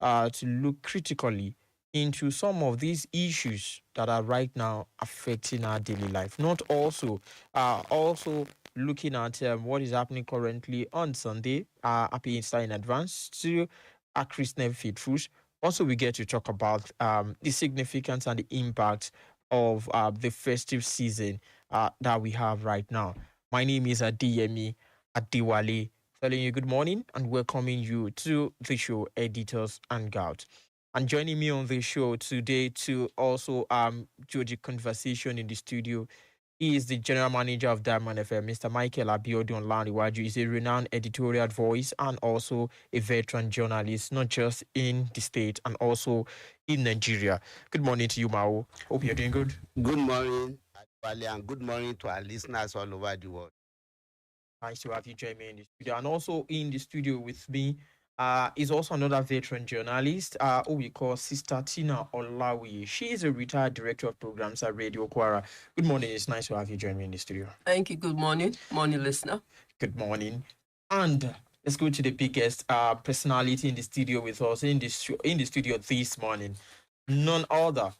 to look critically into some of these issues that are right now affecting our daily life. Not also looking at what is happening currently on Sunday. Happy Easter in advance to our Christian faithfuls. Also, we get to talk about the significance and the impact of the festive season that we have right now. My name is Adeyemi Adewale, telling you good morning and welcoming you to the show Editors Hangout. And joining me on the show today to also do the conversation in the studio he is the general manager of Diamond FM, Mr. Michael Abiodun Laniwaju. Is a renowned editorial voice and also a veteran journalist, not just in the state and also in Nigeria. Good morning to you, Mao. Hope you're doing good. Good morning, Adewale, and good morning to our listeners all over the world. Nice to have you join me in the studio. And also in the studio with me is also another veteran journalist who we call Sister Tina Olawi. She is a retired director of programs at Radio Kwara. Good morning. It's nice to have you join me in the studio. Thank you. Good morning. Morning, listener. Good morning. And let's go to the biggest personality in the studio with us in the studio this morning. None other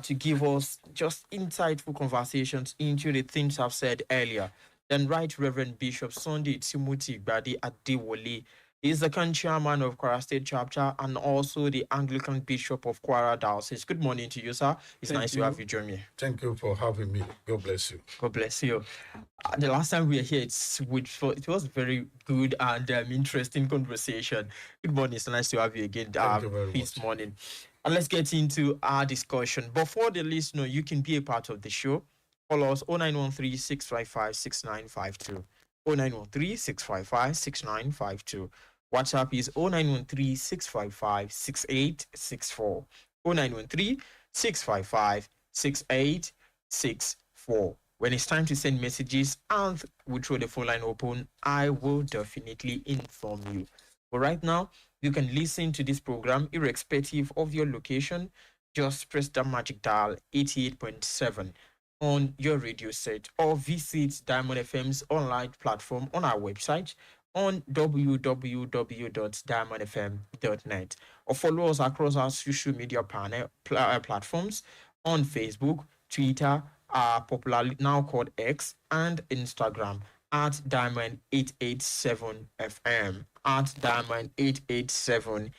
to give us just insightful conversations into the things I've said earlier. Then Right Reverend Bishop Sunday Timothy Gbade Adewale is the current chairman of Kwara State Chapter and also the Anglican Bishop of Kwara Diocese. Good morning to you, sir. It's nice to have you join me. Thank you for having me. God bless you. God bless you. The last time we were here, it was very good and interesting conversation. Good morning. It's nice to have you again this morning. And let's get into our discussion. But for the listener, you can be a part of the show. Call us 0913 655 6952. 0913 655 6952. WhatsApp is 0913 655 6864. 0913 655 6864. When it's time to send messages and we throw the phone line open, I will definitely inform you. But right now, you can listen to this program irrespective of your location. Just press the magic dial 88.7 on your radio set or visit Diamond FM's online platform on our website on www.diamondfm.net or follow us across our social media platforms on Facebook, Twitter, popularly now called X, and Instagram at Diamond887FM. At Diamond887FM.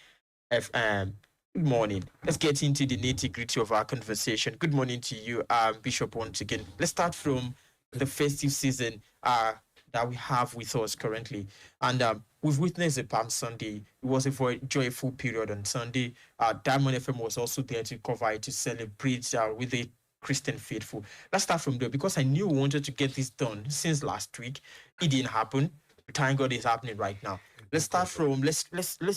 Good morning. Let's get into the nitty-gritty of our conversation. Good morning to you, Bishop, once again. Let's start from the festive season that we have with us currently. And we've witnessed a Palm Sunday. It was a very joyful period on Sunday. Diamond FM was also there to cover it, to celebrate with the Christian faithful. Let's start from there because I knew we wanted to get this done since last week. It didn't happen. Thank God it's happening right now. Let's start from let's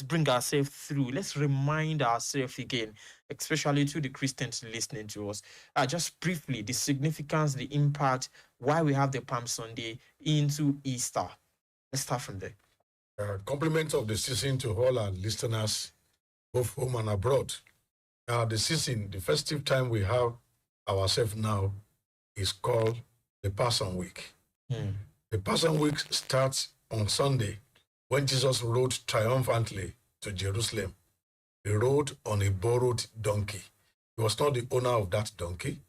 bring ourselves through. Let's remind ourselves again, especially to the Christians listening to us, just briefly the significance, the impact, why we have the Palm Sunday into Easter. Let's start from there. Compliments of the season to all our listeners, both home and abroad. The season, the festive time we have ourselves now is called the Passion Week. The Passion Week starts on Sunday when Jesus rode triumphantly to Jerusalem. He rode on a borrowed donkey. He was not the owner of that donkey.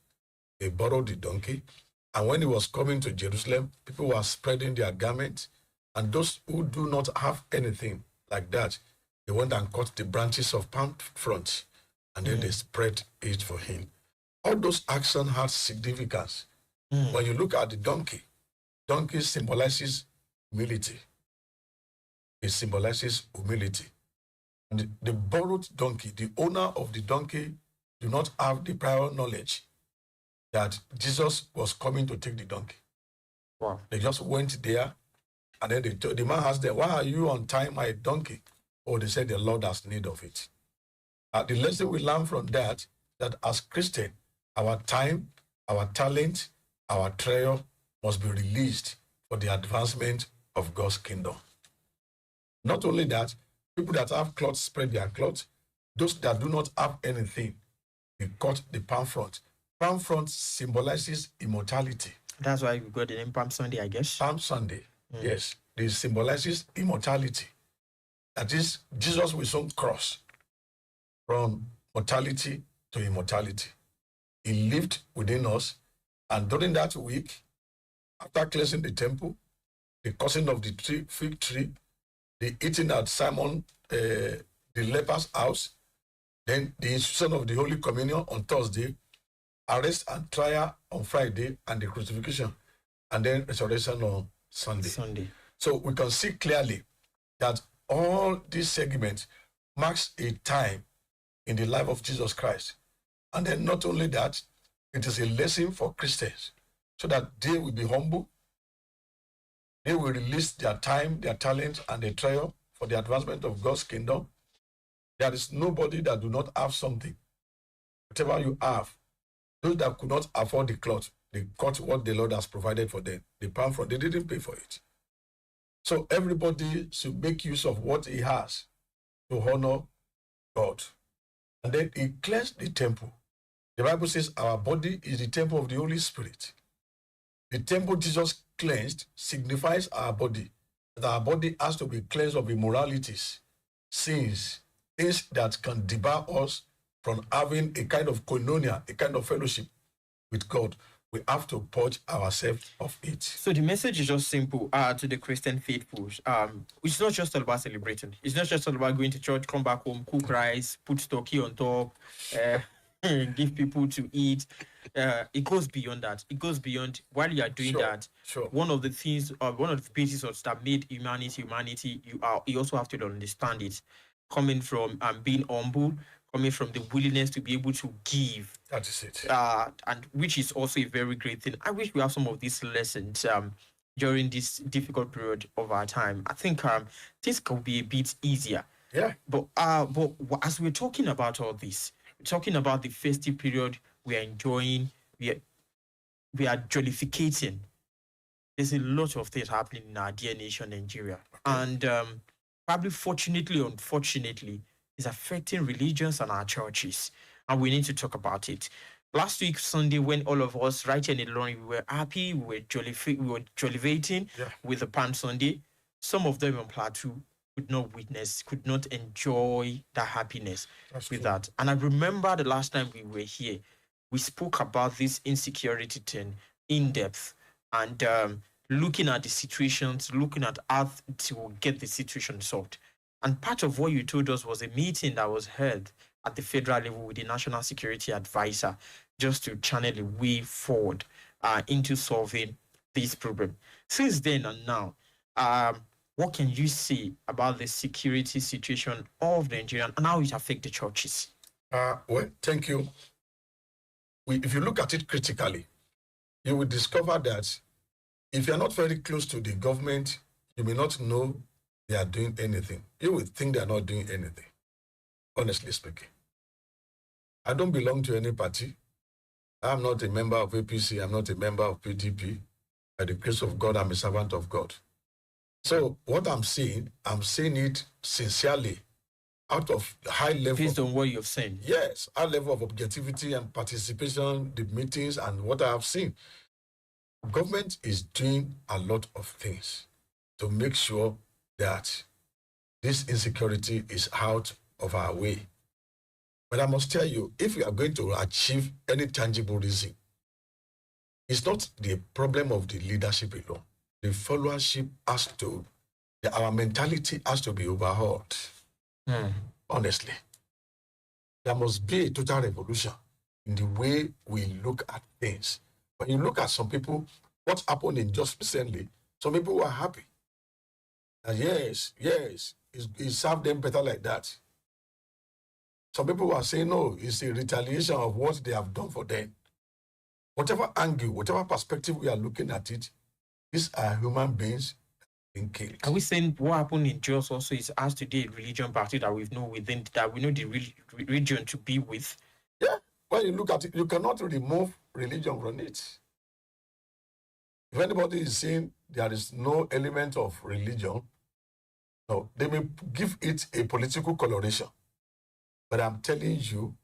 They borrowed the donkey. And when he was coming to Jerusalem, people were spreading their garments. And those who do not have anything like that, they went and cut the branches of palm fronds. And then they spread it for him. All those actions had significance. When you look at the donkey symbolizes humility. It symbolizes humility. And the borrowed donkey, the owner of the donkey, do not have the prior knowledge that Jesus was coming to take the donkey. Wow. They just went there, and then the man asked them, "Why are you untying my donkey?" Oh, they said the Lord has need of it. The lesson we learn from that as Christians, our time, our talent, our treasure must be released for the advancement of God's kingdom. Not only that, people that have clothes spread their clothes. Those that do not have anything, they cut the palm front. Palm front symbolizes immortality. That's why we got the name Palm Sunday, I guess. Palm Sunday, yes. It symbolizes immortality. That is, Jesus will soon cross. from mortality to immortality. He lived within us, and during that week, after cleansing the temple, the cursing of the fig tree, the eating at Simon, the leper's house, then the institution of the Holy Communion on Thursday, arrest and trial on Friday, and the crucifixion, and then resurrection on Sunday. So we can see clearly that all these segments marks a time in the life of Jesus Christ. And then not only that, it is a lesson for Christians so that they will be humble. They will release their time, their talent, and their trial for the advancement of God's kingdom. There is nobody that do not have something. Whatever you have, those that could not afford the cloth, they got what the Lord has provided for them. They paid for, they didn't pay for it. So everybody should make use of what he has to honor God. And then he cleansed the temple. The Bible says our body is the temple of the Holy Spirit. The temple Jesus cleansed signifies our body. That our body has to be cleansed of immoralities, sins, things that can debar us from having a kind of koinonia, a kind of fellowship with God. We have to purge ourselves of it. So the message is just simple to the Christian faithful. It's not just all about celebrating. It's not just all about going to church, come back home, cook rice, put stocky on top, give people to eat. It goes beyond that. It goes beyond. While you are doing that, one of the things, one of the bases that made humanity, you also have to understand it. Coming from being humble, coming from the willingness to be able to give. That is it. And which is also a very great thing. I wish we have some of these lessons during this difficult period of our time. I think this could be a bit easier. Yeah. But as we're talking about all this, we're talking about the festive period we are enjoying, we are jollificating. There's a lot of things happening in our dear nation, Nigeria. And probably fortunately, unfortunately, is affecting religions and our churches, and we need to talk about it. Last week Sunday, when all of us right here in Ilorin, we were happy, we were jollivating with the Palm Sunday. Some of them on Plateau could not witness, could not enjoy that happiness. With that. And I remember the last time we were here, we spoke about this insecurity thing in depth, and looking at the situations, looking at how to get the situation solved. And part of what you told us was a meeting that was held at the federal level with the National Security Advisor, just to channel a way forward into solving this problem. Since then and now, what can you say about the security situation of Nigeria and how it affects the churches? Well, thank you. If you look at it critically, you will discover that if you're not very close to the government, you may not know they are doing anything. You will think they are not doing anything, honestly speaking. I don't belong to any party. I'm not a member of APC. I'm not a member of PDP. By the grace of God, I'm a servant of God. So what I'm seeing it sincerely, out of high level. Based on what you've seen. Yes, high level of objectivity and participation, the meetings and what I have seen. Government is doing a lot of things to make sure that this insecurity is out of our way. But I must tell you, if we are going to achieve any tangible reason, it's not the problem of the leadership alone. The followership has to, our mentality has to be overhauled. Honestly. There must be a total revolution in the way we look at things. When you look at some people, what happened in just recently, some people were happy. And yes, it served them better like that. Some people were saying, no, it's a retaliation of what they have done for them. Whatever angle, whatever perspective we are looking at it, these are human beings being killed. Are we saying what happened in Jos also is as today religion party that we know the region to be with? Yeah, when you look at it, you cannot remove religion from it. If anybody is saying there is no element of religion, no, they may give it a political coloration. But I'm telling you,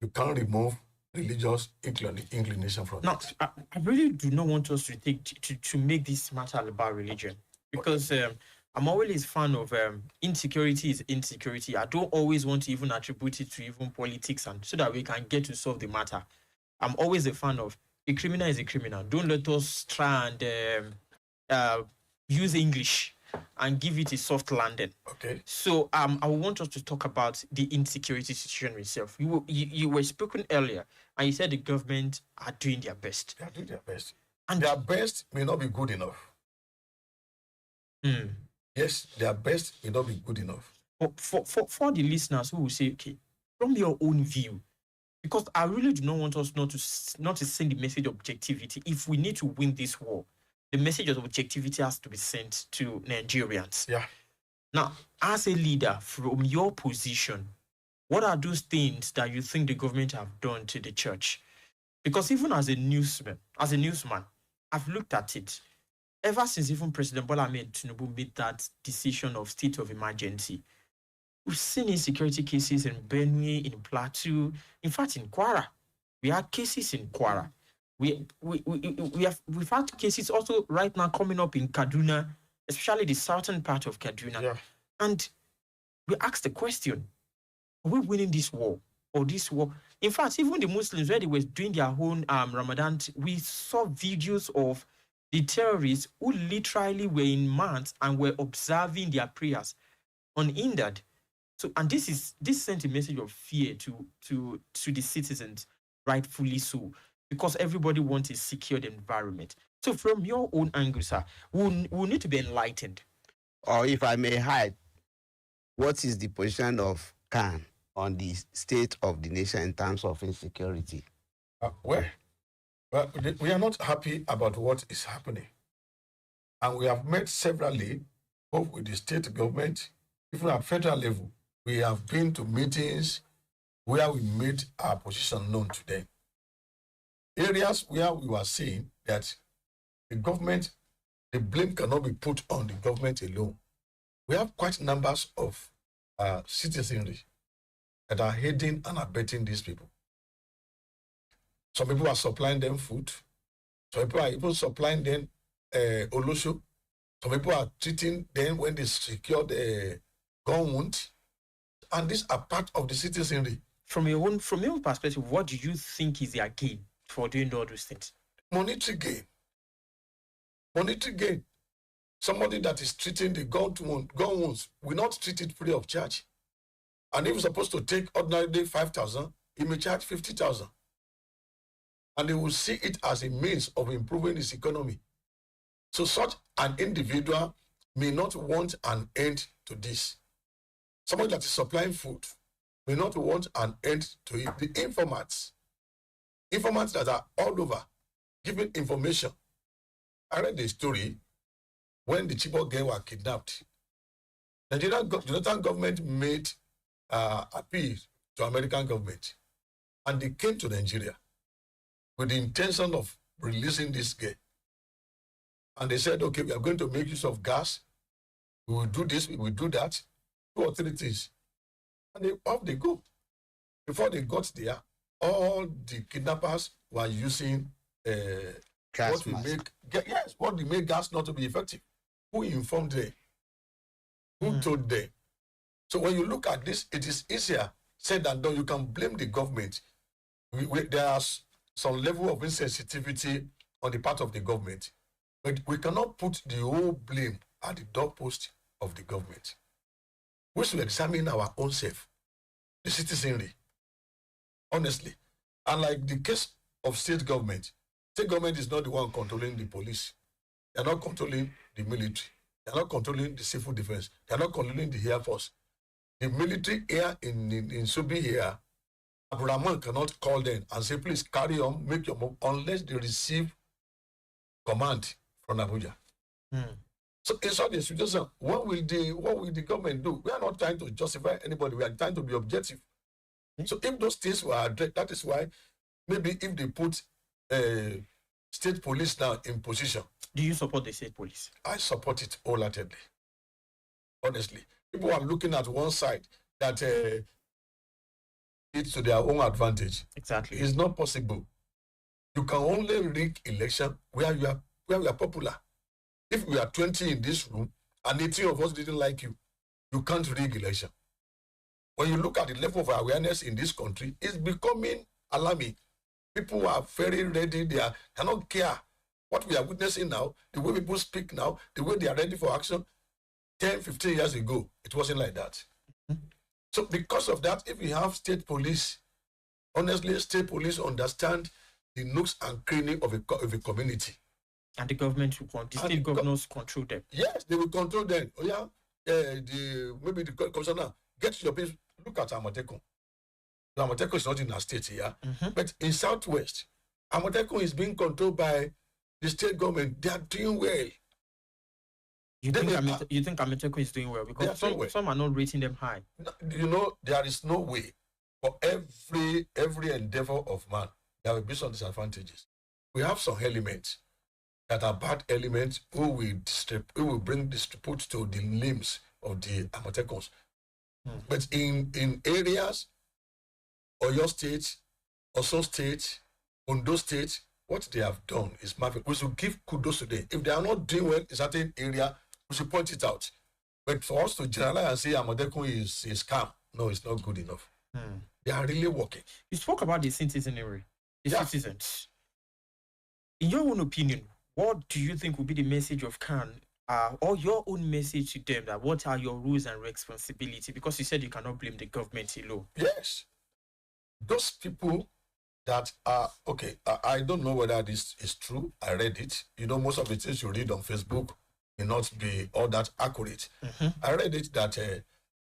you can't remove religious inclination from it. I really do not want us to make this matter about religion, because I'm always a fan of insecurity is insecurity. I don't always want to even attribute it to even politics, and so that we can get to solve the matter. I'm always a fan of a criminal is a criminal. Don't let us try and uh, use English and give it a soft landing. Okay. So I want us to talk about the insecurity situation itself. You were speaking earlier, and you said the government are doing their best. They are doing their best. And their best may not be good enough. Yes, their best may not be good enough. For the listeners who will say, okay, from your own view, because I really do not want us not to send the message of objectivity. If we need to win this war, the message of objectivity has to be sent to Nigerians. Yeah. Now, as a leader, from your position, what are those things that you think the government have done to the church? Because even as a newsman, I've looked at it. Ever since even President Bola Ahmed Tinubu made that decision of state of emergency, we've seen insecurity cases in Benue, in Plateau, in fact, in Kwara. We had cases in Kwara. We've had cases also right now coming up in Kaduna, especially the southern part of Kaduna. Yeah. And we asked the question, are we winning this war? Or this war? In fact, even the Muslims, where they were doing their own Ramadan, we saw videos of the terrorists who literally were in mats and were observing their prayers unhindered. So, and this sent a message of fear to the citizens, rightfully so, because everybody wants a secured environment. So, from your own angle, sir, we'll need to be enlightened. Or if I may hide, what is the position of CAN on the state of the nation in terms of insecurity? Well, we are not happy about what is happening. And we have met severally, both with the state government, even at federal level. We have been to meetings where we made our position known to them. Areas where we were seeing that the government, the blame cannot be put on the government alone. We have quite numbers of citizenry that are aiding and abetting these people. Some people are supplying them food. Some people are even supplying them olosho. Some people are treating them when they secured a gun wound. And these are part of the citizenry. From your own perspective, what do you think is their gain for doing all those things? Monetary gain. Monetary gain. Somebody that is treating the gun wounds will not treat it free of charge. And if you're supposed to take ordinarily 5,000, he may charge 50,000. And they will see it as a means of improving his economy. So such an individual may not want an end to this. Somebody that is supplying food may not want an end to it. The informants that are all over giving information. I read the story when the Chibok girls were kidnapped. The Jonathan government made appeal to American government, and they came to Nigeria with the intention of releasing this girl. And they said, okay, we are going to make use of gas. We will do this, we will do that. 2 or 3 things. And off they go. Before they got there, all the kidnappers were using what they make gas not to be effective. Who informed them? Who told them? So when you look at this, it is easier said than done. You can blame the government. There is some level of insensitivity on the part of the government. But we cannot put the whole blame at the doorpost of the government. We should examine our own self, the citizenry, honestly. Unlike the case of state government is not the one controlling the police. They are not controlling the military. They are not controlling the civil defense. They are not controlling the Air Force. The military here in Subi here, Abdurrahman cannot call them and say, please carry on, make your move, unless they receive command from Abuja. So in such a situation, what will the government do? We are not trying to justify anybody. We are trying to be objective. So if those things were addressed, that is why maybe if they put state police now in position. Do you support the state police? I support it wholeheartedly. Honestly. People are looking at one side that it's to their own advantage. Exactly. It's not possible. You can only rig election where you are popular. If we are 20 in this room and 18 of us didn't like you, you can't rig election. When you look at the level of awareness in this country, it's becoming alarming. People are very ready. They don't care what we are witnessing now, the way people speak now, the way they are ready for action. 10, 15 years ago, it wasn't like that. So because of that, if we have state police, honestly, state police understand the nooks and crannies of a community. And the government will the state governors control them. Yes, they will control them. Oh yeah, maybe the commissioner, get your place. Look at Amotekun. Amotekun is not in our state here, but in Southwest, Amotekun is being controlled by the state government. They are doing well. You think Amotekun is doing well? Because some are not rating them high. You know, there is no way for every endeavor of man, there will be some disadvantages. We have some elements that are bad elements who will bring dispute to the limbs of the Amotekuns. But in areas, Oyo State, Osun State, Ondo State, what they have done is marvelous. We should give kudos to them. If they are not doing well in a certain area, we should point it out. But for us to generalize and say Amotekun is scam, no, it's not good enough. They are really working. You spoke about the citizenry, citizens. In your own opinion, what do you think will be the message of CAN, or your own message to them, that what are your rules and responsibility? Because you said you cannot blame the government alone. Yes. Those people that are, okay, I don't know whether this is true. I read it. You know, most of the things you read on Facebook may not be all that accurate. I read it that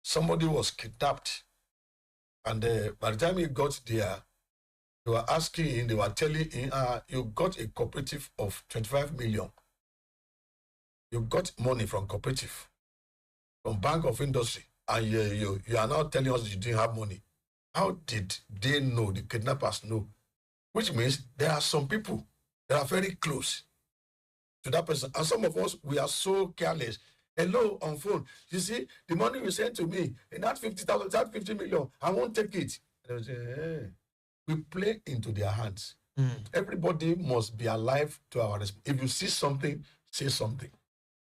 somebody was kidnapped, and by the time he got there, they were asking him, they were telling him, you got a cooperative of 25 million. You got money from cooperative, from Bank of Industry, and you are now telling us you didn't have money. How did they know, the kidnappers know? Which means there are some people that are very close to that person. And some of us, we are so careless. Hello, on phone. You see, the money you sent to me, in that 50,000, that 50 million, I won't take it. And they say, hey. We play into their hands. Everybody must be alive to our responsibility. If you see something, say something.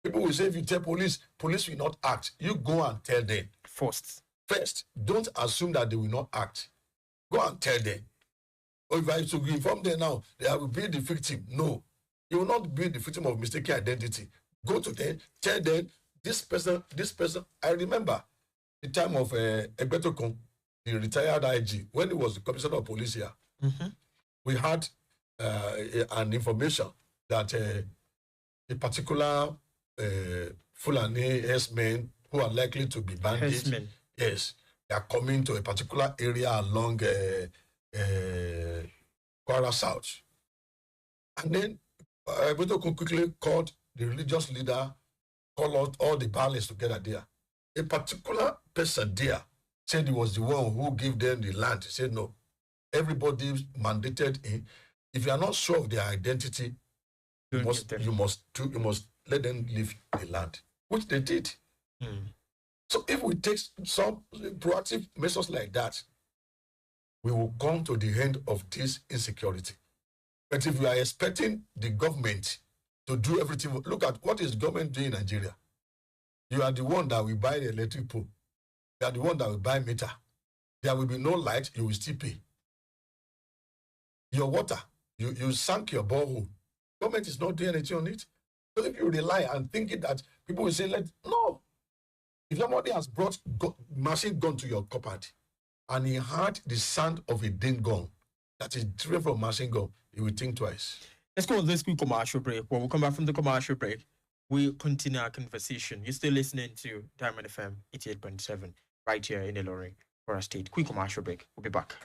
People will say, if you tell police will not act. You go and tell them. First, don't assume that they will not act. Go and tell them. Or if I should inform them now, they will be the victim. No. You will not be the victim of mistaken identity. Go to them, tell them, this person. I remember the time of Egbetokun, the retired IG, when he was the commissioner of police here, we had an information that a particular Fulani herdsmen who are likely to be bandits, yes, they are coming to a particular area along Kwara South. And then Egbetokun quickly called the religious leader, called out all the Baales together there. A particular person there said he was the one who gave them the land. He said, no, everybody mandated him. If you are not sure of their identity, you must let them leave the land, which they did. So if we take some proactive measures like that, we will come to the end of this insecurity. But if you are expecting the government to do everything, look at what is the government doing in Nigeria. You are the one that will buy the electric pole. You are the one that will buy meter. There will be no light, you will still pay. Your water, you sank your borehole. Government is not doing anything on it. So if you rely and thinking that people will say, no. If somebody has brought machine gun to your cupboard and he heard the sound of a ding gun that is driven from machine gun, he will think twice. Let's go on this quick commercial break. When we come back from the commercial break, we'll continue our conversation. You're still listening to Diamond FM 88.7 right here in Ilorin, Kwara State. Quick commercial break. We'll be back.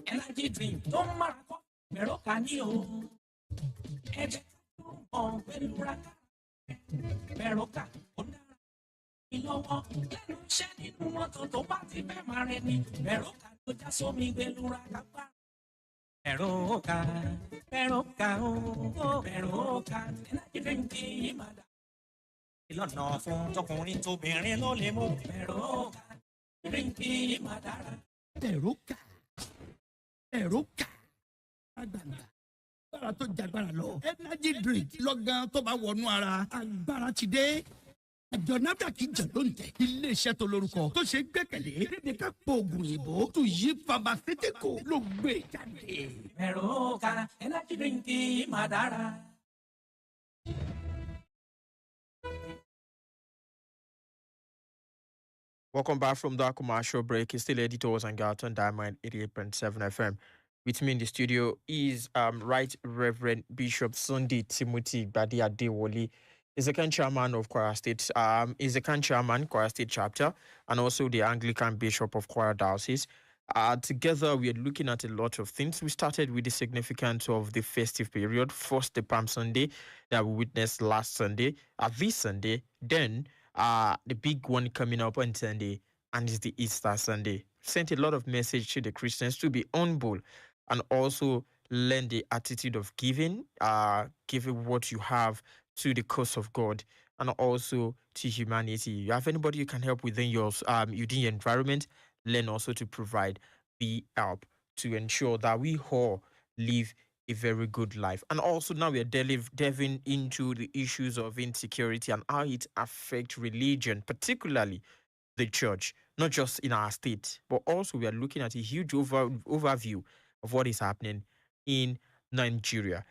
Energy drink, don't ìlọ́wọ́ lẹ́nu iṣẹ́ nínú mọ́tò tó bá ti fẹ́ máa rẹ ni Bẹ̀rọ̀kà ló já sómi gbẹlúra kápá. Bẹ̀rọ̀kà ó Bẹ̀rọ̀kà energy drink yìí máa dà. ìlànà fún tọkùnrin tóbìnrin ló lè mú Bẹ̀rọ̀kà. Drinking Madara. Eruka. Eruka. Agbára tó jagbára lọ. Energy drink lọ́gán tó bá wọnú ara. Agbára ti dé. Àjọ NAFDAC kì í jẹ ló ń tẹ̀. Ilé-iṣẹ́ tó lórúkọ tó ṣe gbẹ́kẹ̀lé. Lédè ká pọ̀ oògùn òyìnbó. Tuyi Pharmaceutical ló gbé jáde. Meroka, energy drinking Madara. Welcome back from that commercial break. It's still editors and Hangout on Diamond 88.7 FM. With me in the studio is Right Reverend Bishop Sunday Timothy Badi Adewale. He's the current chairman of Kwara State. He's the current chairman Kwara State chapter and also the Anglican Bishop of Kwara Diocese. Together, we are looking at a lot of things. We started with the significance of the festive period. First, the Palm Sunday that we witnessed last Sunday, this Sunday. Then, the big one coming up on Sunday, and it's the Easter Sunday. Sent a lot of message to the Christians to be humble and also learn the attitude of giving, giving what you have to the cause of God and also to humanity. You have anybody you can help within your environment, learn also to provide the help to ensure that we all live a very good life. And also now we are delving into the issues of insecurity and how it affects religion, particularly the church, not just in our state, but also we are looking at a huge overview of what is happening in Nigeria.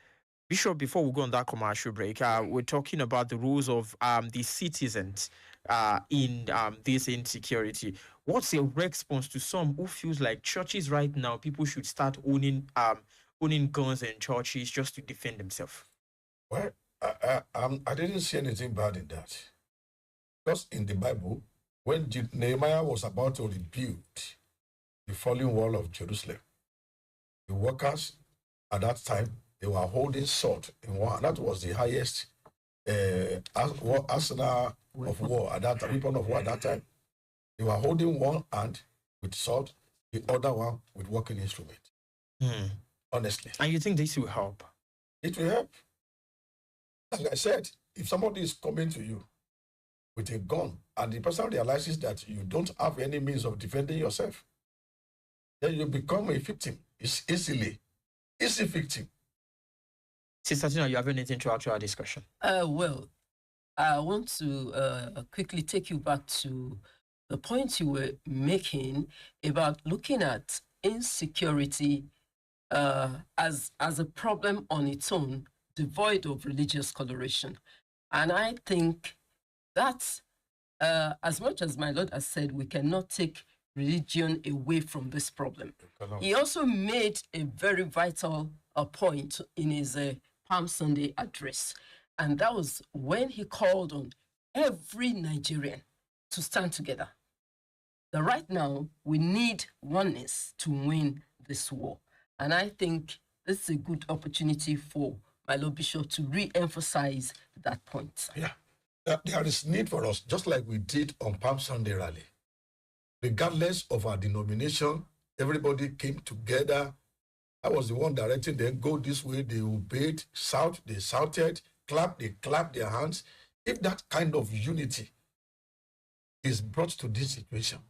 Bishop, before we go on that commercial break, we're talking about the rules of the citizens in this insecurity. What's your response to some who feels like churches right now, people should start owning guns in churches just to defend themselves? Well, I didn't see anything bad in that. Because in the Bible, when Nehemiah was about to rebuild the fallen wall of Jerusalem, the workers at that time, they were holding sword in one. That was the highest arsenal of war at that time, weapon of war at that time. They were holding one hand with sword, the other one with working instrument. Honestly. And you think this will help? It will help. Like I said, if somebody is coming to you with a gun and the person realizes that you don't have any means of defending yourself, then you become a victim. It's easy victim. Sister Tina, you have anything to add to our discussion? Well, I want to quickly take you back to the point you were making about looking at insecurity as a problem on its own, devoid of religious coloration. And I think that as much as my Lord has said, we cannot take religion away from this problem. He also made a very vital point in his Palm Sunday address. And that was when he called on every Nigerian to stand together. That right now, we need oneness to win this war. And I think this is a good opportunity for my Lord Bishop to re-emphasize that point. Yeah, there is need for us, just like we did on Palm Sunday rally. Regardless of our denomination, everybody came together. I was the one directing them, go this way, they obeyed, shout, they shouted, clap, they clapped their hands. If that kind of unity is brought to this situation,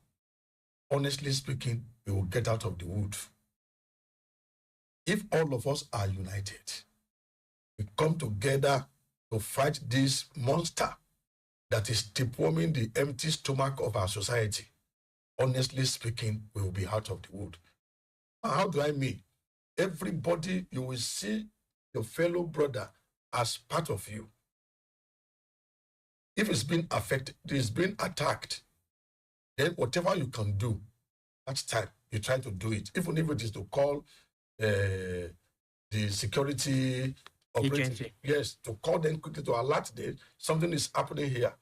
honestly speaking, we will get out of the wood. If all of us are united, we come together to fight this monster that is deforming the empty stomach of our society, honestly speaking, we will be out of the wood. How do I mean? Everybody, you will see your fellow brother as part of you. If it's been affected, it's been attacked, then whatever you can do, that's time. You try to do it, even if it is to call the security operator. Yes, to call them quickly to alert them, something is happening here.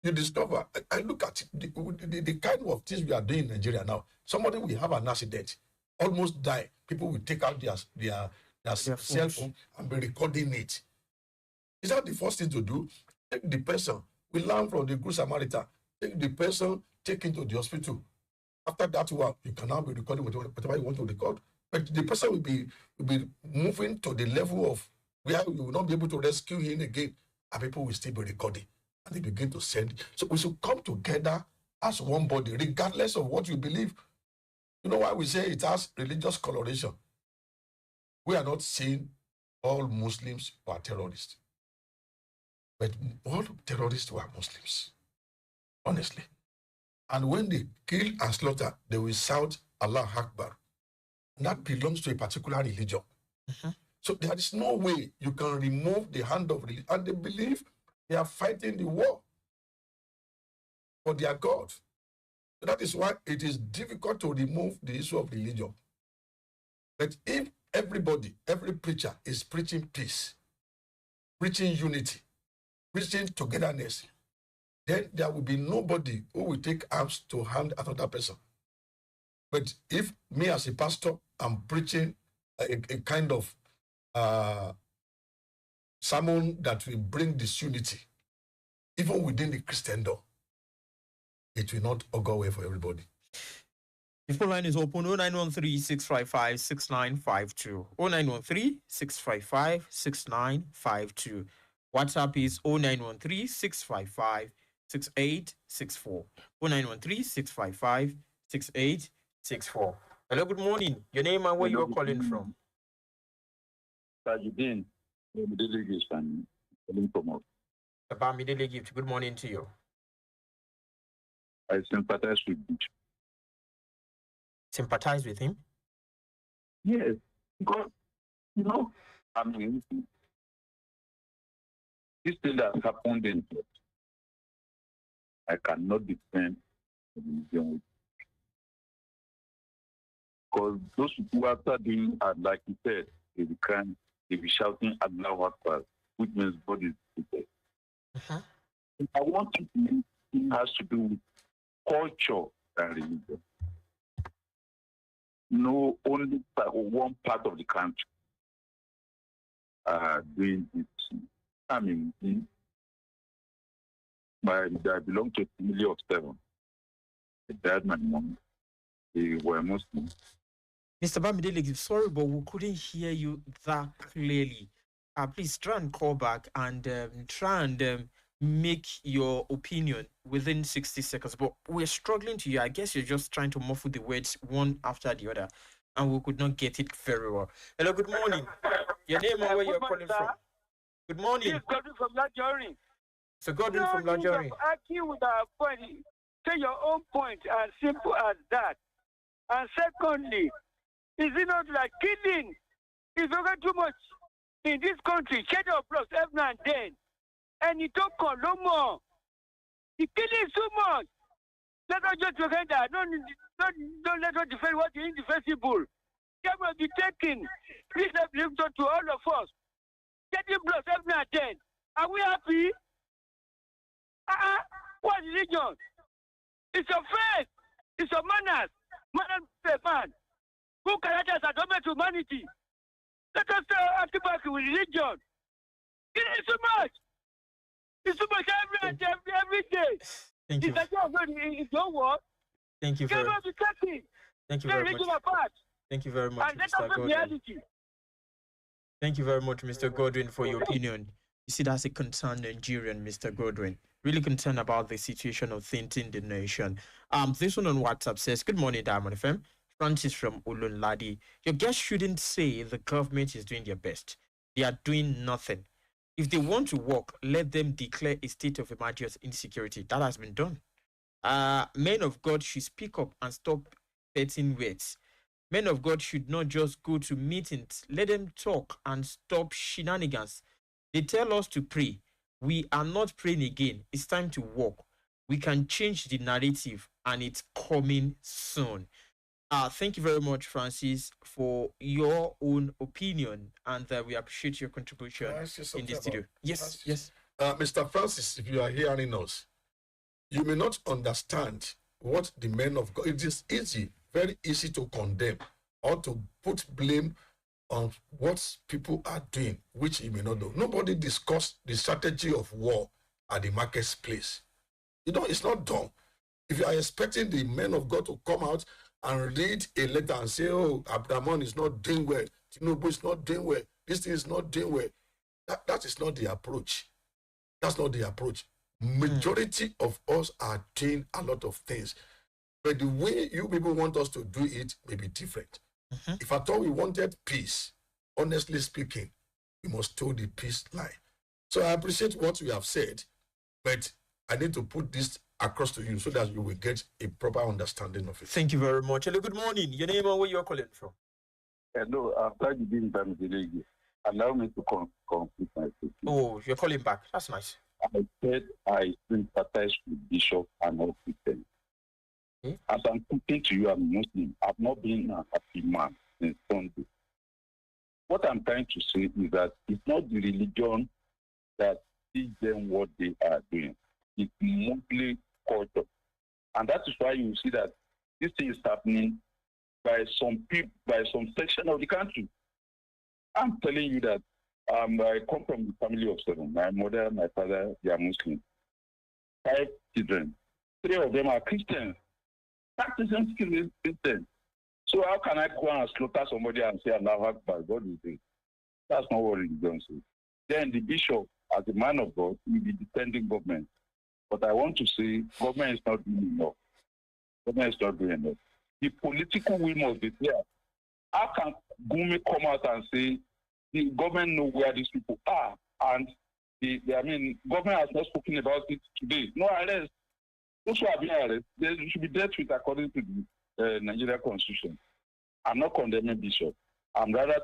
You discover, I look at the kind of things we are doing in Nigeria now. Somebody will have an accident, almost die. People will take out their cell phone and be recording it. Is that the first thing to do? Take the person. We learn from the Good Samaritan. Take the person, take him to the hospital. After that one, you can now be recording whatever you want to record. But the person will be moving to the level of where you will not be able to rescue him again, and people will still be recording. And they begin to send. So we should come together as one body, regardless of what you believe. You know why we say it has religious coloration? We are not saying all Muslims were terrorists, but all terrorists were Muslims, honestly. And when they kill and slaughter, they will shout Allah Akbar. That belongs to a particular religion. So there is no way you can remove the hand of religion. And they believe they are fighting the war for their God. So that is why it is difficult to remove the issue of religion. But if everybody, every preacher is preaching peace, preaching unity, preaching togetherness, then there will be nobody who will take arms to harm another person. But if me as a pastor, I'm preaching a kind of sermon that will bring disunity, even within the Christendom, it will not go well for everybody. The phone line is open 0913 655 6952. 0913 655 6952. WhatsApp is 0913 655 6864. 0913 655 6864. Hello, good morning. Your name and where you are calling from? Tajudeen, delegation, calling from us. Abamidele Gift, good morning to you. I sympathize with you. Sympathize with him? Yes, because, you know, I mean, this thing that happened in church, I cannot defend the religion. Because those people after doing, like you said, they be crying, they be shouting Allah Akbar, which means God is there. I want to believe it has to do with culture and religion. No, only one part of the country doing this. I mean, I belong to a family of 7. My dad, my mom, they were Muslim. Mr. Bamidele, sorry, but we couldn't hear you that clearly. Please try and call back and try and make your opinion within 60 seconds. But we're struggling to hear. I guess you're just trying to muffle the words one after the other, and we could not get it very well. Hello, good morning. Your name and where you're calling from? Good morning. This is Godwin from Lajori. So Godwin from Lajori. Argue with our point. Say your own point, as simple as that. And secondly, is it not like killing? Is over too much in this country. Shed of blood every now and then. And it don't call no more. The killing is too much. Let us just forget that. Don't let us defend what is indefensible. Care will be taken. Please have listened to all of us. Getting blood every now and then. Are we happy? What religion? It's your faith. It's your manners. Man. Who characters are dominant to humanity? Let us act back with religion. It is too much. It's too much every day. Thank you. It's your work. Thank you very much. Thank you very much. Thank you very much, Mr. Godwin. Thank you very much, Mr. Godwin, for your opinion. You see, that's a concerned Nigerian, Mr. Godwin. Really concerned about the situation of things in the nation. This one on WhatsApp says, good morning, Diamond FM. Francis from Ulunladi. Your guests shouldn't say the government is doing their best. They are doing nothing. If they want to work, let them declare a state of emergency insecurity. That has been done. Men of God should speak up and stop petting words. Men of God should not just go to meetings. Let them talk and stop shenanigans. They tell us to pray. We are not praying again. It's time to work. We can change the narrative, and it's coming soon. Thank you very much, Francis, for your own opinion, and we appreciate your contribution in this studio. Yes, yes. Mr. Francis, if you are hearing us, you may not understand what the men of God. It is easy, very easy to condemn or to put blame on what people are doing, which you may not do. Nobody discussed the strategy of war at the marketplace. You know, it's not done. If you are expecting the men of God to come out and read a letter and say, oh, Abdurrahman is not doing well, Tinubu is not doing well, this thing is not doing well, that is not the approach. That's not the approach. Majority of us are doing a lot of things, but the way you people want us to do it may be different. If at all we wanted peace, honestly speaking, we must toe the peace line. So I appreciate what you have said, but I need to put this across to you so that you will get a proper understanding of it. Thank you very much. Hello, good morning. Your name and where you're calling from? Hello, after you being done with the allow me to complete my statement. Oh, you're calling back. That's nice. I said I sympathize with Bishop and all Christians. Okay. As I'm speaking to you, I'm Muslim. I've not been a happy man since Sunday. What I'm trying to say is that it's not the religion that teach them what they are doing. It's mostly culture. And that is why you see that this thing is happening by some people, by some section of the country. I'm telling you that I come from a family of 7. My mother, my father, they are Muslim. 5 children. 3 of them are Christians. Practicing still is Christian. So how can I go and slaughter somebody and say Allah Akbar? God will do. That's not what religion says. Then the bishop, as a man of God, will be defending government. But I want to say government is not doing enough. Government is not doing enough. The political will must be there. How can Gumi come out and say the government know where these people are? And government has not spoken about it today. No arrest. Those who are being arrested, they should be dealt with according to the Nigerian constitution. I'm not condemning Bishop. I'm rather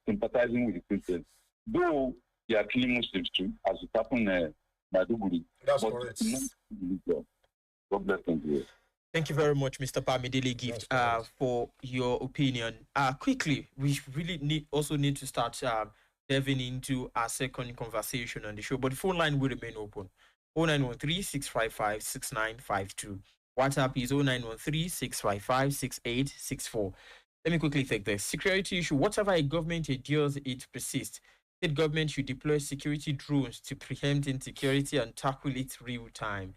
sympathizing with the Christians. Though they are killing Muslims too, as it happened in Maiduguri. That's correct. God bless you. Thank you very much, Mr. Bamidele Gift, for your opinion. Quickly, we really need to start delving into our second conversation on the show, but the phone line will remain open. 0913-655-6952. WhatsApp is 0913-655-6864. Let me quickly take this. Security issue. Whatever a government endures, it persists. State government should deploy security drones to preempt insecurity and tackle it real time.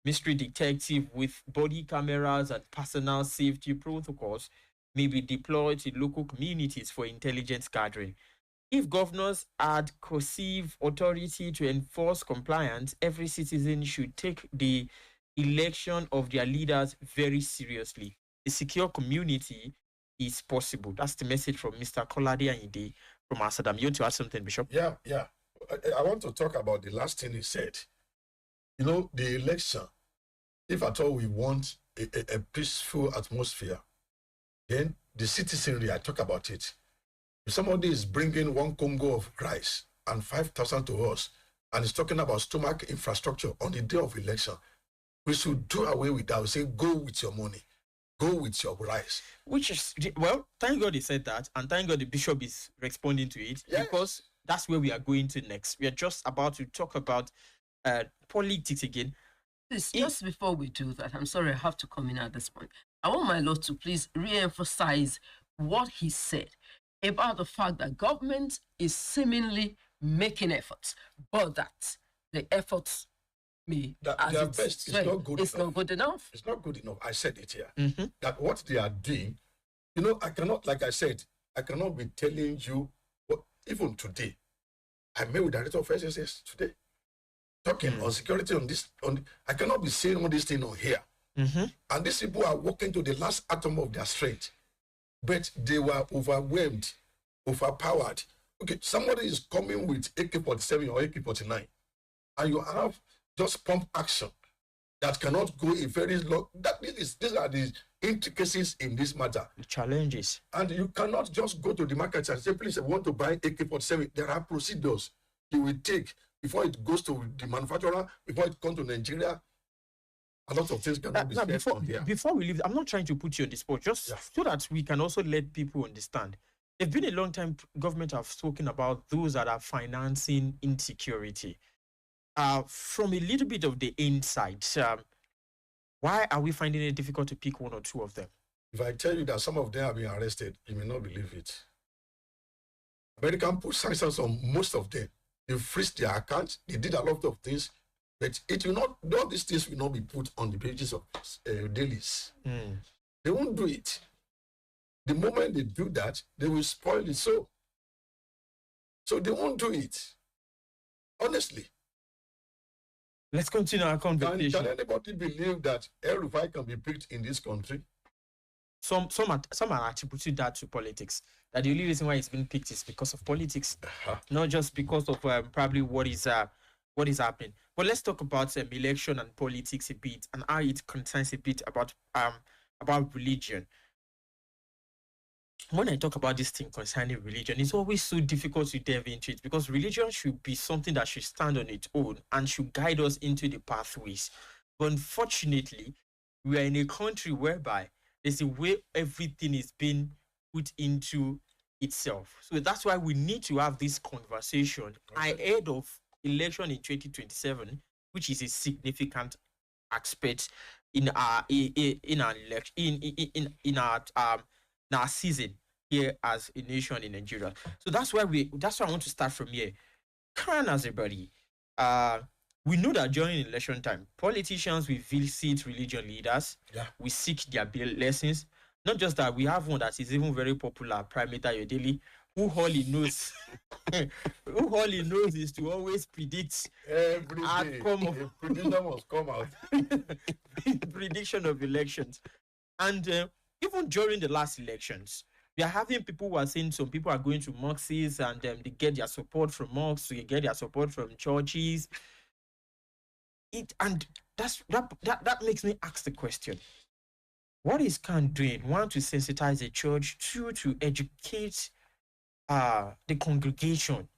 Mystery detective with body cameras and personal safety protocols may be deployed to local communities for intelligence gathering. If governors had coercive authority to enforce compliance, every citizen should take the election of their leaders very seriously. A secure community is possible. That's the message from Mr. Kolade Ayinde from Asadam. You want to add something, Bishop? Yeah. I want to talk about the last thing he said. You know, the election, if at all we want a peaceful atmosphere, then the citizenry, I talk about it. If somebody is bringing 1 Congo of rice and 5,000 to us, and is talking about stomach infrastructure on the day of election, we should do away with that. We say, go with your money, go with your rice. Which is, well, thank God he said that, and thank God the bishop is responding to it, because that's where we are going to next. We are just about to talk about politics again. Please, just before we do that, I'm sorry, I have to come in at this point. I want my Lord to please re-emphasize what he said about the fact that government is seemingly making efforts, but that the efforts may, their best is not good enough. Not good enough. It's not good enough. I said it here. That what they are doing, you know, I cannot, like I said, I cannot be telling you what, even today, I met with the director of SSS today, talking on security on this. I cannot be saying all these things on here. And these people are working to the last atom of their strength, but they were overwhelmed, overpowered. Okay, somebody is coming with AK-47 or AK-49, and you have just pump action that cannot go a very long. These are the intricacies in this matter. The challenges. And you cannot just go to the market and say, please, I want to buy AK-47. There are procedures you will take before it goes to the manufacturer, before it comes to Nigeria. A lot of things cannot be said on here. Before we leave, I'm not trying to put you on the spot, just so that we can also let people understand. It's been a long time government have spoken about those that are financing insecurity. From a little bit of the inside, why are we finding it difficult to pick 1 or 2 of them? If I tell you that some of them have been arrested, you may not believe it. American put sanctions on most of them. They freezed their accounts. They did a lot of things. But it will not, all these things will not be put on the pages of dailies. They won't do it. The moment they do that, they will spoil it. So they won't do it. Honestly. Let's continue our Can conversation. anybody believe that El-Rufai can be picked in this country? Some are attributing that to politics. That the only reason why it's been picked is because of politics, not just because of probably what is happening. But let's talk about election and politics a bit, and how it concerns a bit about religion. When I talk about this thing concerning religion, it's always so difficult to delve into it, because religion should be something that should stand on its own and should guide us into the pathways. But unfortunately, we are in a country whereby there's a way everything is being put into itself. So that's why we need to have this conversation ahead of election in 2027, which is a significant aspect in our election, in our season here as a nation in Nigeria. So that's why I want to start from here. Can everybody, we know that during election time, politicians will visit religion leaders. Yeah. We seek their blessings. Not just that, we have one that is even very popular, Prime Minister Yodeli, who all he knows, is to always predict Every day, outcome of a prediction must come out. prediction of elections. And even during the last elections, we are having people who are saying some people are going to mosques and they get their support from mosques, they get their support from churches. That makes me ask the question: what is Khan doing? One, to sensitize the church; two, to educate the congregation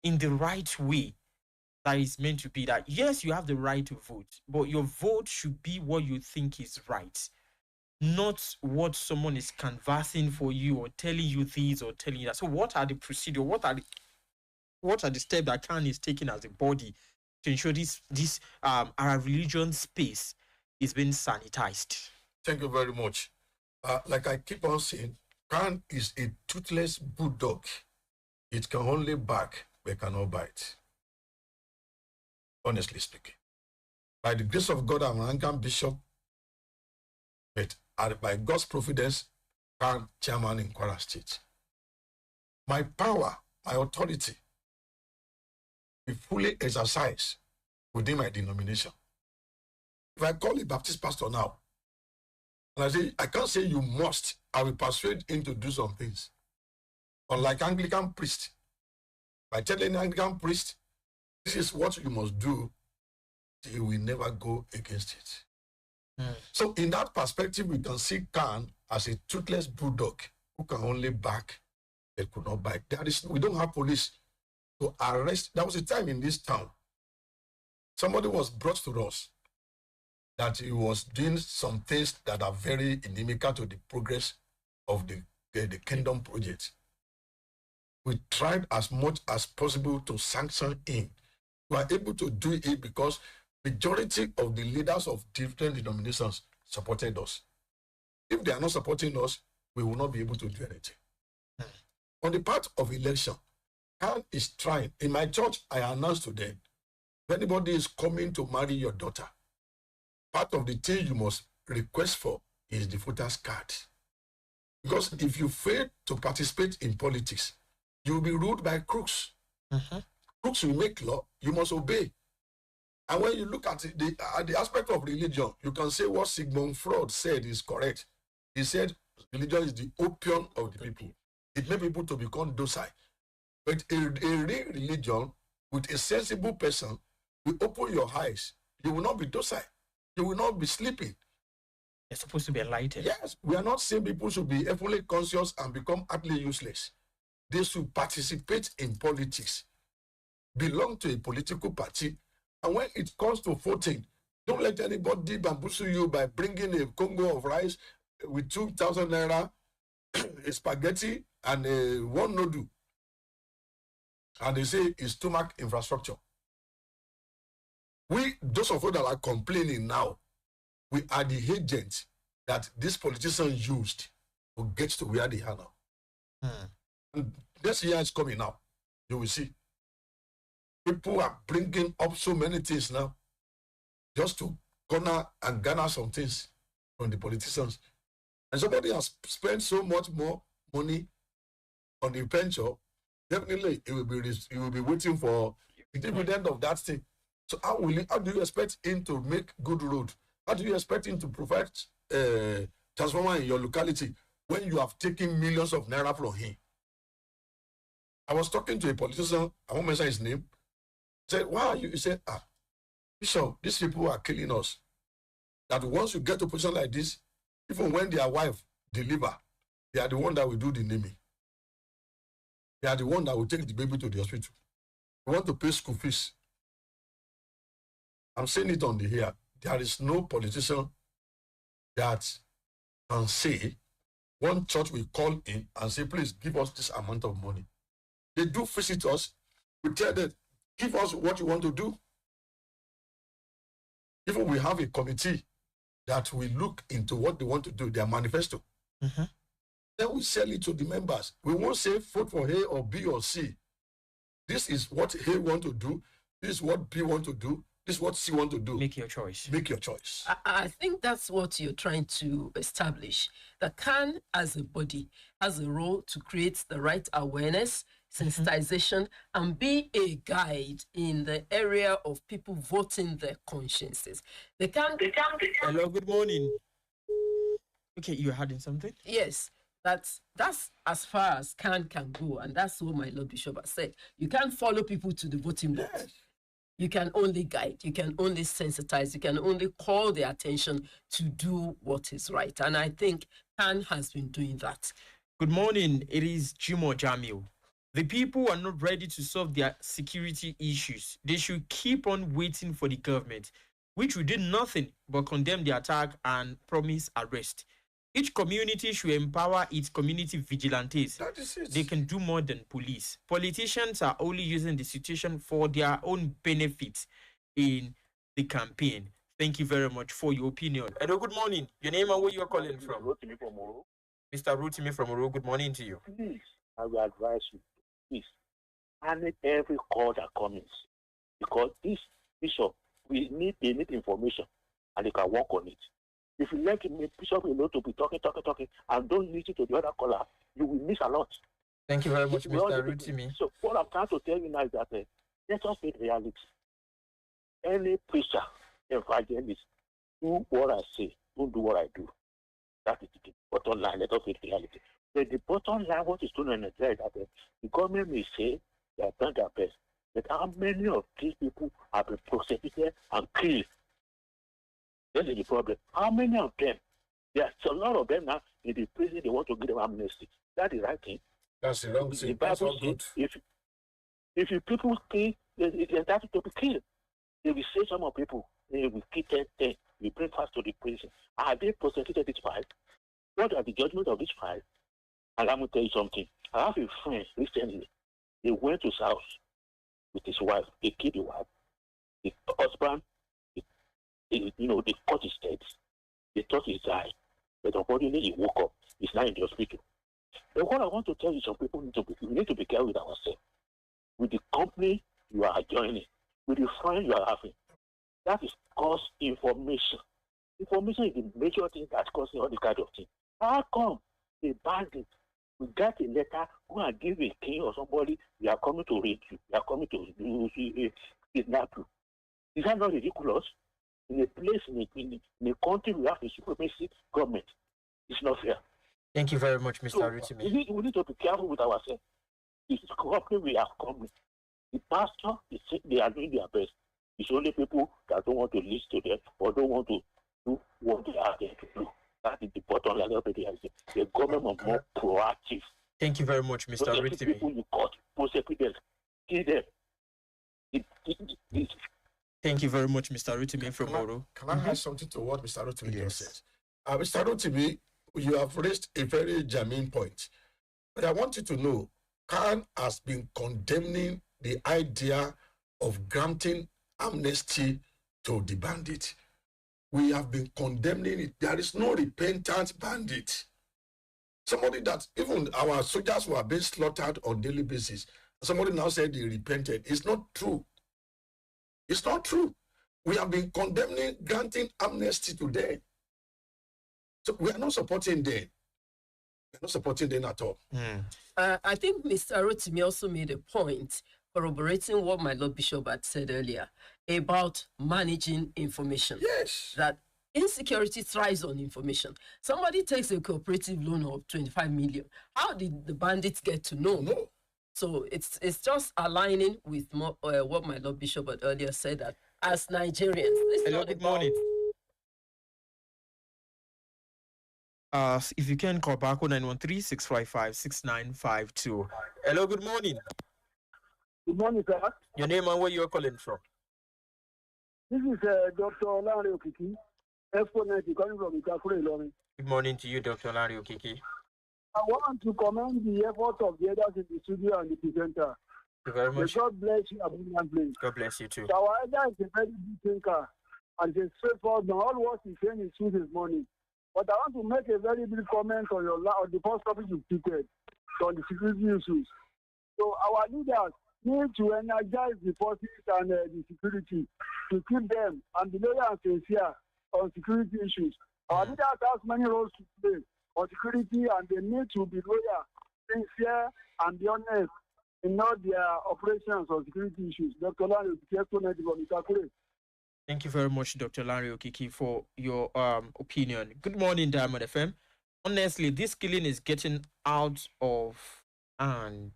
in the right way that is meant to be. That yes, you have the right to vote, but your vote should be what you think is right, not what someone is canvassing for you or telling you this or telling you that. So what are the procedure? What are the steps that Khan is taking as a body to ensure this our religion space is being sanitized? Thank you very much. Like I keep on saying, Khan is a toothless bulldog. It can only bark, but cannot bite. Honestly speaking. By the grace of God, I'm an Anglican bishop, but by God's providence, I'm chairman in Kwara State. My power, my authority, we fully exercise within my denomination. If I call a Baptist pastor now, and I say, I can't say you must, I will persuade him to do some things. Unlike Anglican priest, if I tell an Anglican priest, this is what you must do, he will never go against it. So in that perspective, we can see Khan as a toothless bulldog who can only bark, but could not bite. We don't have police to arrest. There was a time in this town, somebody was brought to us that he was doing some things that are very inimical to the progress of the Kingdom Project. We tried as much as possible to sanction him. We were able to do it because majority of the leaders of different denominations supported us. If they are not supporting us, we will not be able to do anything. On the part of election, Khan is trying. In my church, I announced to them, if anybody is coming to marry your daughter, part of the thing you must request for is the voter's card. Because if you fail to participate in politics, you will be ruled by crooks. Crooks will make law, you must obey. And when you look at the aspect of religion, you can say what Sigmund Freud said is correct. He said religion is the opium of the people. It makes people to become docile. But a real religion with a sensible person will open your eyes. You will not be docile. You will not be sleeping. You're supposed to be enlightened. Yes, we are not saying people should be fully conscious and become utterly useless. They should participate in politics, belong to a political party, and when it comes to voting, don't let anybody bamboozle you by bringing a Congo of rice with 2,000 naira, a spaghetti, and one noodle. And they say it's stomach infrastructure. Those of us that are complaining now, we are the agents that these politicians used to get to where they are now. And this year is coming now. You will see. People are bringing up so many things now just to corner and garner some things from the politicians. And somebody has spent so much more money on the pension, definitely it will be waiting for the dividend of that thing. So how do you expect him to make good road? How do you expect him to provide transformer in your locality when you have taken millions of naira from him? I was talking to a politician, I won't mention his name. He said, why are you? He said, Bishop, these people are killing us. That once you get to a position like this, even when their wife deliver, they are the one that will do the naming. They are the one that will take the baby to the hospital. They want to pay school fees. I'm saying it on the air. There is no politician that can say one church will call in and say, please give us this amount of money. They do visit us. We tell them, give us what you want to do. Even we have a committee that will look into what they want to do, their manifesto. Mm-hmm. Then we sell it to the members. We won't say vote for A or B or C. This is what A want to do. This is what B want to do. This is what C want to do. Make your choice. Make your choice. I think that's what you're trying to establish. The CAN as a body has a role to create the right awareness, sensitization, and be a guide in the area of people voting their consciences. They can. Hello, good morning. Okay, you're adding something? Yes, that's as far as can go, and that's what my Lord Bishop has said. You can't follow people to the voting booth. Yes. You can only guide, you can only sensitize, you can only call their attention to do what is right. And I think CAN has been doing that. Good morning. It is Jimo Jamil. The people are not ready to solve their security issues. They should keep on waiting for the government, which will do nothing but condemn the attack and promise arrest. Each community should empower its community vigilantes. That is it. They can do more than police. Politicians are only using the situation for their own benefit in the campaign. Thank you very much for your opinion. Hello, good morning. Your name and where you are calling from? Mr. Rotimi from Oro, good morning to you. Please, I will advise you, please, manage every call that comes. Because this bishop, they need information and they can work on it. If you let him, bishop alone to be talking, and don't listen to the other caller, you will miss a lot. Thank you very much, Mr. Rotimi. So what I'm trying to tell you now is that let us face reality. Any preacher, evangelist, do what I say, don't do what I do. That is the bottom line. Let us face reality. But the bottom line, what is going on in Nigeria is that the government may say they have done their best, but how many of these people have been prosecuted and killed? That is the problem. How many of them? There's a lot of them now in the prison. They want to give them amnesty. That is the right thing. That's the wrong thing. The That's Bible not good. says if you people kill, they're entitled to be killed. They will say some of people, they will kill 10, we bring fast to the prison. Are they prosecuted this fight? What are the judgment of this fight? And I'm going to tell you something. I have a friend recently. He went to his house with his wife. They killed the wife. The husband, they cut his head. They thought he died. But unfortunately, he woke up. He's now in the hospital. But what I want to tell you, some people we need to be careful with ourselves. With the company you are joining, with the friend you are having, that is cause information. Information is the major thing that's causing all the kind of things. How come a bandit will get a letter, go and give a king or somebody, they are coming to rape you, they are coming to kidnap you? Is that not ridiculous? In a place, in a country, we have a supremacy government. It's not fair. Thank you very much, Mr. So, Rotimi. we need to be careful with ourselves. It's the company we are coming. The pastor, they are doing their best. It's only people that don't want to listen to them or don't want to do what they are there to do. That is the bottom line of it. The government must be more proactive. Thank you very much, Mr. So the Rotimi. people you caught, prosecute them, kill them. Thank you very much, Mr. Rotimi from Oro. Can I add something to what Mr. Rotimi Yes. just said? Mr. Rotimi, you have raised a very germane point. But I want you to know, CAN has been condemning the idea of granting amnesty to the bandit. We have been condemning it. There is no repentant bandit. Somebody that even our soldiers were being slaughtered on daily basis. Somebody now said they repented. It's not true. It's not true. We have been condemning, granting amnesty to them. So we are not supporting them. We are not supporting them at all. I think Mr. Rotimi also made a point corroborating what my Lord Bishop had said earlier about managing information. Yes. That insecurity thrives on information. Somebody takes a cooperative loan of 25 million. How did the bandits get to know? No. So it's just aligning with what my Lord Bishop had earlier said, that as Nigerians, Hello, good morning. If you can call back on 913-655-6952. Hello, good morning. Good morning, sir. Your name and where you're calling from? This is Dr. Olare Okiki, exponent coming from Itakure, Ilorin. Good morning to you, Dr. Larry Okiki. I want to commend the effort of the others in the studio and the presenter. Thank you very May much. God bless you abundantly. God bless you too. So our elder is a very good thinker and he's straightforward. Now, all what he's saying is true this morning. But I want to make a very big comment on on the first topic you stated, on the security issues. So our leaders need to energize the forces and the security to keep them and be loyal and sincere on security issues. Our leaders have many roles to play on security, and they need to be loyal, sincere, and be honest in all their operations on security issues. Dr. Lani, Thank you very much, Dr. Larry Okiki, for your opinion. Good morning, Diamond FM. Honestly, this killing is getting out of hand.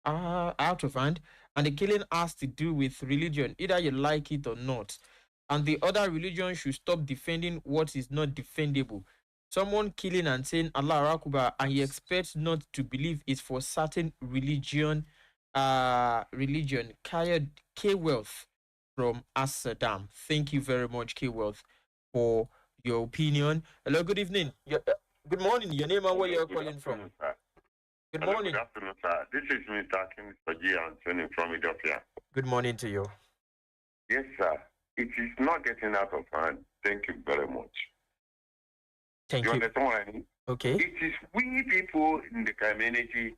And the killing has to do with religion, either you like it or not. And the other religion should stop defending what is not defendable. Someone killing and saying Allah Akbar, and he expects not to believe it's for certain religion. K Wealth from Amsterdam. Thank you very much, K Wealth, for your opinion. Hello, good evening. Good morning. Your name and where you're calling from? Good morning. Good afternoon, sir. This is Mr. Akin G. Anthony from Ethiopia. Good morning to you. Yes, sir. It is not getting out of hand. Thank you very much. Thank you. Understand what I mean? Okay. It is we people in the community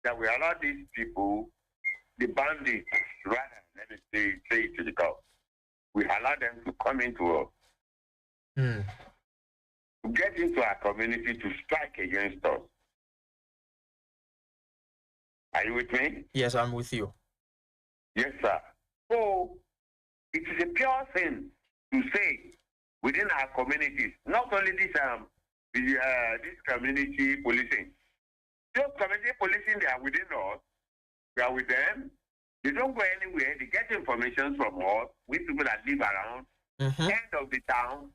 that we allow these people, the bandits, rather, let me say it to the court. We allow them to come into us, to get into our community to strike against us. Are you with me? Yes, I'm with you. Yes, sir. So it is a pure sin to say within our communities, not only this community policing. Those community policing, they are within us. We are with them. They don't go anywhere. They get information from us, we people that live around, end of the town.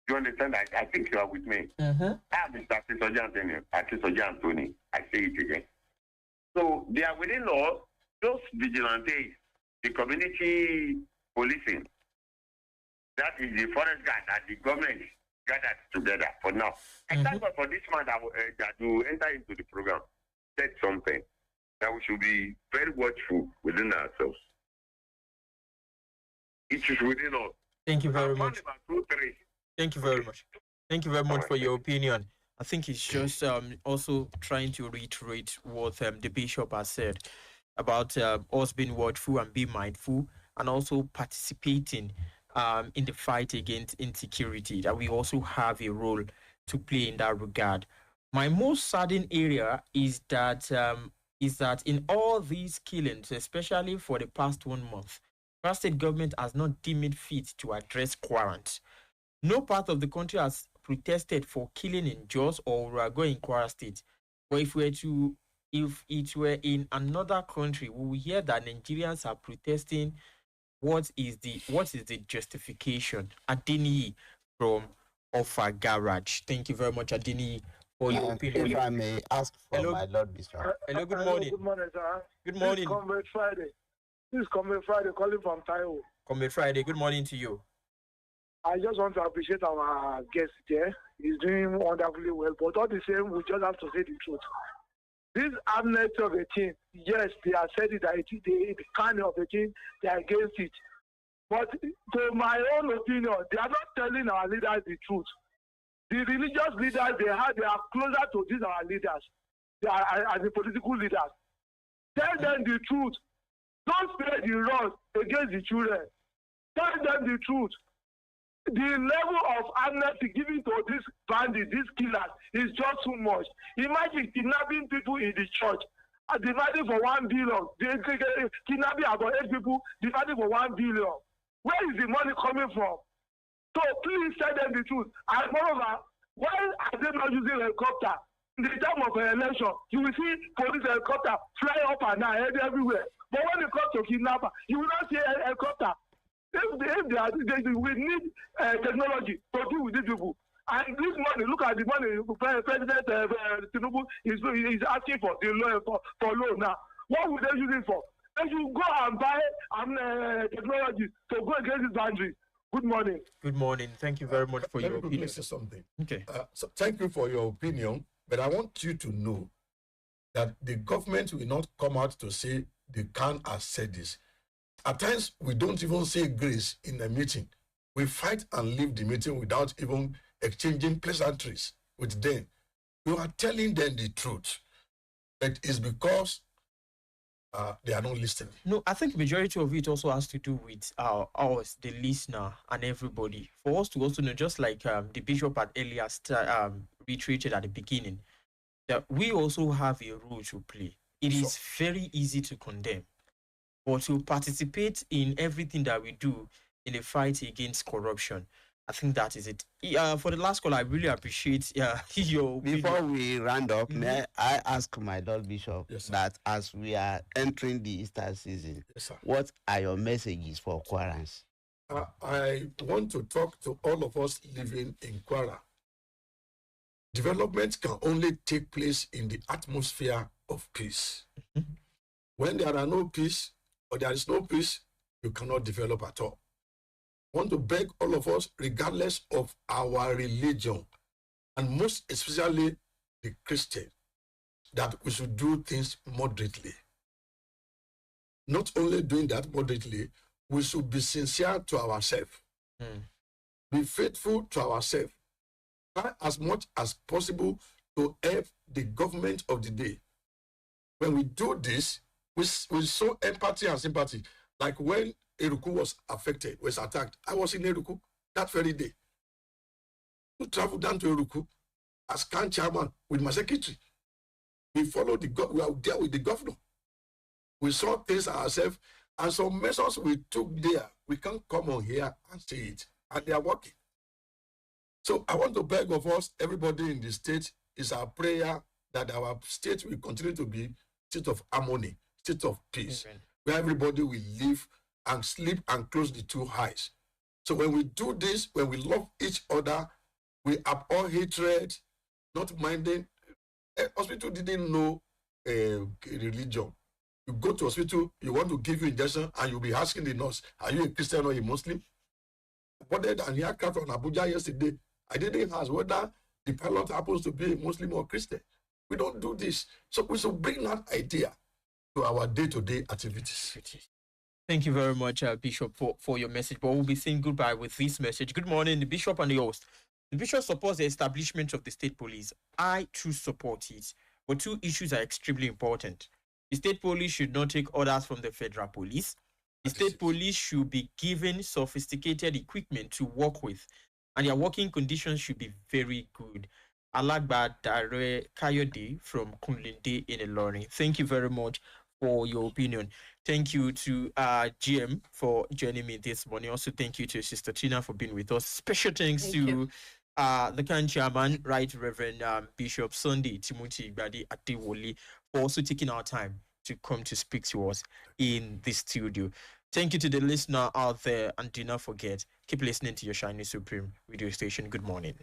You understand? I think you are with me. I am Mr. Akisoji Anthony. I say it again. So they are within us, those vigilantes, the community policing. That is the forest guard that the government gathered together for now. And thank God for this man that will enter into the program, said something that we should be very watchful within ourselves. It is within us. Thank you very much. Thank you very much. Thank you very much for your opinion. I think it's just also trying to reiterate what the bishop has said about us being watchful and being mindful, and also participating in the fight against insecurity, that we also have a role to play in that regard. My most saddening area is that in all these killings, especially for the past 1 month, the state government has not deemed it fit to address quarrels. No part of the country has protested for killing in Jos or Urago in Kwara State. But if it were in another country, we will hear that Nigerians are protesting. What is the justification? Adeyemi from Offa Garage. Thank you very much, Adeyemi, for your opinion. If I may ask for my Lord Bishop. Hello, good morning. Good morning, sir. Good morning. This is Comrade Friday calling from Taiwo. Comrade Friday, good morning to you. I just want to appreciate our guest there. He's doing wonderfully well. But all the same, we just have to say the truth. This amnesty of a team, yes, they have said it, that the kind of a team, they are against it. But to my own opinion, they are not telling our leaders the truth. The religious leaders, they are closer to these our leaders, they are, as the political leaders. Tell them the truth. Don't spread the wrong against the children. Tell them the truth. The level of amnesty given to these bandits, these killers, is just too much. Imagine kidnapping people in the church are dividing for 1 billion. Kidnapping about 8 people, dividing for 1 billion. Where is the money coming from? So please tell them the truth. And moreover, why are they not using helicopter? In the time of an election, you will see police helicopter fly up and down everywhere. But when it comes to kidnapper, you will not see a helicopter. We need technology to deal with these people. And this money, look at the money President Tinubu is asking for the loan for loan now. What would they use it for? They should go and buy technology to go against these boundaries. Good morning. Good morning. Thank you very much for your Let me opinion. say something. Okay. So thank you for your opinion, but I want you to know that the government will not come out to say they can't have said this. At times, we don't even say grace in a meeting. We fight and leave the meeting without even exchanging pleasantries with them. You are telling them the truth, but it's because they are not listening. No, I think majority of it also has to do with us, the listener, and everybody. For us to also know, just like the bishop had earlier reiterated at the beginning, that we also have a role to play. It is very easy to condemn, but to participate in everything that we do in the fight against corruption, I think that is it. For the last call, I really appreciate your Before opinion. we round up, may I ask my Lord Bishop that as we are entering the Easter season, what are your messages for Kwarans? I want to talk to all of us living in Kwara. Development can only take place in the atmosphere of peace. When there are no peace, or there is no peace, you cannot develop at all. I want to beg all of us, regardless of our religion, and most especially the Christian, that we should do things moderately. Not only doing that moderately, we should be sincere to ourselves. Be faithful to ourselves. Try as much as possible to help the government of the day. When we do this, we show empathy and sympathy. Like when Eruku was affected, was attacked, I was in Eruku that very day. We traveled down to Eruku as CAN chairman with my secretary. We followed we are there with the governor. We saw things ourselves, and some measures we took there, we can't come on here and say it, and they are working. So I want to beg of us, everybody in the state, is our prayer that our state will continue to be state of harmony, state of peace, where everybody will live and sleep and close the two eyes. So when we do this, when we love each other, we abhor hatred, not minding. Hospital didn't know religion. You go to hospital, you want to give you injection, and you'll be asking the nurse, are you a Christian or a Muslim? But then an aircraft on Abuja yesterday, I didn't ask whether the pilot happens to be a Muslim or Christian. We don't do this. So we should bring that idea to our day-to-day activities. Thank you very much, Bishop, for your message. But we'll be saying goodbye with this message. Good morning, the Bishop and the host. The Bishop supports the establishment of the state police. I too support it. But two issues are extremely important. The state police should not take orders from the federal police. The state police should be given sophisticated equipment to work with, and their working conditions should be very good. Alagba Dare Kayode from Kunlinde in Ilorin. Thank you very much for your opinion. Thank you to GM for joining me this morning. Also, thank you to Sister Tina for being with us. Special thanks to the CAN chairman, Right Reverend Bishop Sunday Timothy Gbadi Adewale, for also taking our time to come to speak to us in the studio. Thank you to the listener out there, and do not forget, keep listening to your Shiny Supreme radio station. Good morning.